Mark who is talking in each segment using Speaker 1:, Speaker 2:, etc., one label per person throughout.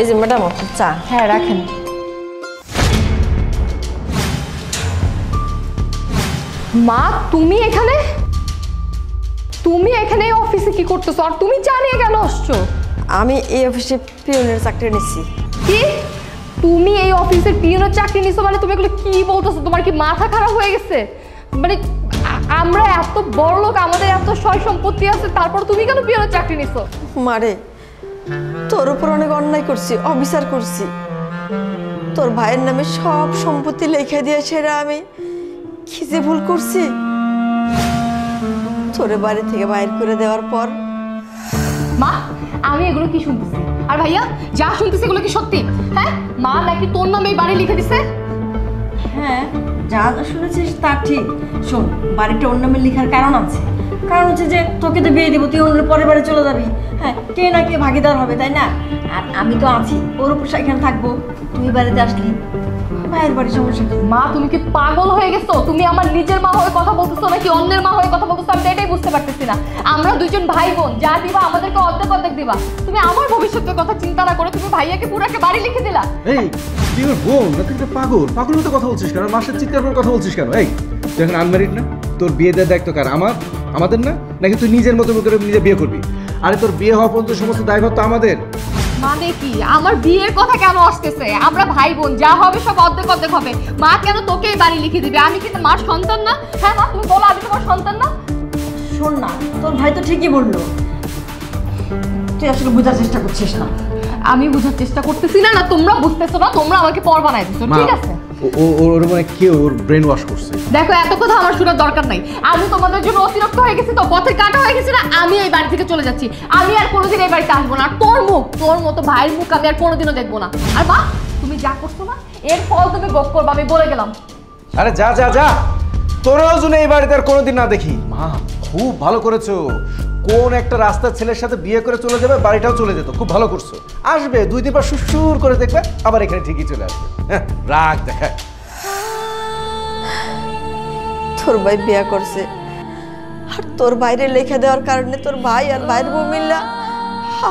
Speaker 1: এই যে ম্যাডাম আপনার চা।
Speaker 2: হ্যাঁ রাখেন। মা তুমি এখানে এই অফিসে কি করতেছো আর তুমি চা নিয়ে কেন আসছো?
Speaker 1: আমি এই অফিসে পিয়নের চাকরি নিচ্ছি।
Speaker 2: কি তুমি এই অফিসের পিয়নের চাকরি নিছো মানে তুমি এগুলো কি বলতেছো? তোমার কি মাথা খারাপ হয়ে গেছে? মানে আমরা এত বড় লোক, আমাদের এত সয় সম্পত্তি আছে, তারপর তুমি কেন পিয়নের চাকরি নিছো?
Speaker 1: মারে তোর উপর অনেক অন্যায় করছি, অবিচার করছি। তোর ভাইয়ের নামে সব সম্পত্তি লিখে দিয়ে সেরা আমি কি যে ভুল করছি। তোরে বাড়ি থেকে বাইর করে দেওয়ার পর
Speaker 2: মা আমি এগুলো কি শুনতেছি? আর ভাইয়া যা শুনতেছি এগুলো কি সত্যি? হ্যাঁ মা নাকি তোর নামে এই বাড়ি লিখে দিছে?
Speaker 3: হ্যাঁ, যা শুনেছিস তা ঠিক। শোন, বাড়িটা ওর নামে লেখার কারণ আছে। কারণ হচ্ছে যে তোকে তো বিয়ে দিব, তুই অন্য পরের বাড়ি চলে যাবি। হ্যাঁ, কে না কে ভাগিদার হবে, তাই না? আর আমি তো আছি, ওর উপর এখানে থাকবো। তুই বাড়িতে আসলি, মায়ের বাড়ির সমস্যা।
Speaker 2: মা তুমি কি পাগল হয়ে গেছো? তুমি আমার নিজের মা হয়ে কথা বলতেছো নাকি অন্যের মা হয়ে কথা বলতেছো? আমি এটাই বুঝতে পারতেছি না। আমরা দুজন ভাই বোন, যা দিবা আমাদেরকে অর্ধেক অর্ধেক দিবা। তুমি আমার ভবিষ্যতের কথা চিন্তা না করে তুমি ভাইয়াকে পুরো একটা বাড়ি লিখে দিলা।
Speaker 4: এই তুই ওর বোন না? তুই পাগল মতো কথা বলছিস কেন? মাসের চিৎকার করে কথা বলছিস কেন? এই তুই এখন আনম্যারিড না? তোর বিয়ে দেওয়ার দায়িত্ব কার? আমাদের না? নাকি তুই নিজের মতো করে নিজে বিয়ে করবি? আরে তোর বিয়ে হওয়া পর্যন্ত সমস্ত দায়ভার তো আমাদের।
Speaker 2: মানে কি আমার বিয়ের কথা কেন আসতেছে? আমরা ভাই বোন, যা হবে সব অর্ধেক অর্ধেক হবে। মা কেন তোকে এই বাড়ি লিখে দিবে? আমি কি মার সন্তান না? হ্যাঁ মা তুমি বলো, আমি তোমার সন্তান না?
Speaker 3: শোন না, তোর ভাই তো ঠিকই বললো। তুই আসলে বোঝার চেষ্টা করছিস না।
Speaker 2: আমি বোঝার চেষ্টা করতেছি না, না তোমরা বুঝতেছো না, তোমরা আমাকে পর বানাই দিছো। ঠিক আছে,
Speaker 4: ওর মানে কে ওর ব্রেন ওয়াশ করছে?
Speaker 2: দেখো এত কথা আমার শোনার দরকার নাই। আমি তোমাদের জন্য অতিরিক্ত হয়ে গেছি, তো পথে কাটা হয়ে গেছি না। আমি এই বাড়ি থেকে চলে যাচ্ছি। আমি আর কোনোদিন এই বাড়িতে আসবো না। আর তোর মতো ভাইয়ের মুখ আমি আর কোনোদিনও দেখবো না। আর মা তুমি যা করছো না এর ফল তুমি ভোগ করবে, আমি বলে গেলাম।
Speaker 4: আরে যা যা যা, তোরও জন্য এই বাড়িতে আর কোনোদিন না দেখি। মা খুব ভালো করেছো। কোন একটা রাস্তার ছেলের সাথে বিয়ে করে চলে যাবে, বাড়িটাও চলে যেত। খুব ভালো করছো। আসবে 2 দিন পর সুর করে দেখবে আবার এখানে ঠিকই চলে আসবে। হ্যাঁ রাগ দেখায়।
Speaker 1: তোর ভাই বিয়ে করছে আর তোর বাইরে লেখা দেওয়ার কারণে তোর ভাই আর ভাইয়ের বউ মিল্লা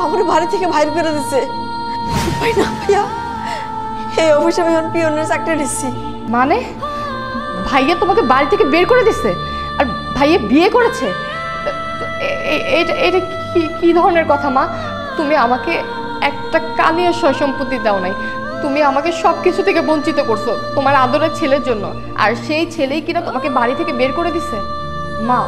Speaker 1: আমার বাড়ি থেকে বাইর করে দিছে। ভাই না ভাইয়া, এই অফিসে আমি এখন পিয়নের চাকরি নিচ্ছি।
Speaker 2: মানে ভাইয়া তোমাকে বাড়ি থেকে বের করে দিচ্ছে আর ভাইয়া বিয়ে করেছে? এটা কি ধরনের কথা মা? তুমি আমাকে একটা কানিয়া সয় সম্পত্তি দাও নাই, তুমি আমাকে সব কিছু থেকে বঞ্চিত করছো তোমার আদরের ছেলের জন্য। আর সেই ছেলেই কিনা তোমাকে বাড়ি থেকে বের করে দিছে। মা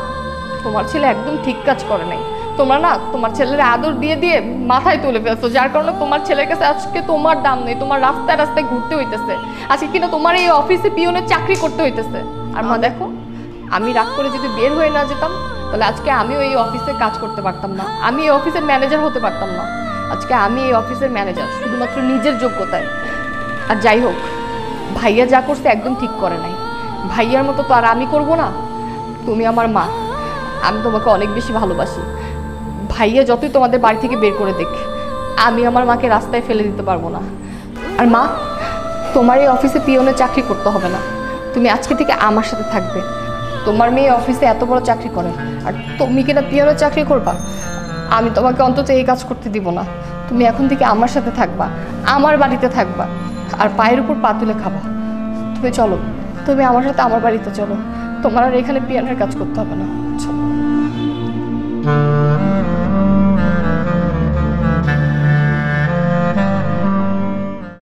Speaker 2: তোমার ছেলে একদম ঠিক কাজ করে নাই। তোমরা না তোমার ছেলের আদর দিয়ে দিয়ে মাথায় তুলে ফেলছো, যার কারণে তোমার ছেলের কাছে আজকে তোমার দাম নেই। তোমার রাস্তায় রাস্তায় ঘুরতে হইতেছে, আজকে কিনা তোমার এই অফিসে পিয়নের চাকরি করতে হইতেছে। আর মা দেখো, আমি রাগ করে যদি বের হয়ে না যেতাম তাহলে আজকে আমিও এই অফিসে কাজ করতে পারতাম না। আমি এই অফিসের ম্যানেজার হতে পারতাম না। আজকে আমি এই অফিসের ম্যানেজার শুধুমাত্র নিজের যোগ্যতায়। আর যাই হোক, ভাইয়া যা করছে একদম ঠিক করে নাই। ভাইয়ার মতো তো আর আমি করব না। তুমি আমার মা, আমি তোমাকে অনেক বেশি ভালোবাসি। ভাইয়া যতই তোমাদের বাড়ি থেকে বের করে দেখ, আমি আমার মাকে রাস্তায় ফেলে দিতে পারবো না। আর মা, তোমার এই অফিসে পিয়নের চাকরি করতে হবে না। তুমি আজকে থেকে আমার সাথে থাকবে। তোমার মেয়ে অফিসে এত বড় চাকরি করে আর তুমি কিনা পিয়নের চাকরি করবা? আমি তোমাকে অন্তত এই কাজ করতে দিব না। তুমি এখন থেকে আমার সাথে থাকবা, আমার বাড়িতে থাকবা, আর পায়ের উপর পা তুলে খাবা। তুমি চলো, তুমি আমার সাথে আমার বাড়িতে চলো। তোমার আর এখানে পিয়নের কাজ করতে হবে না।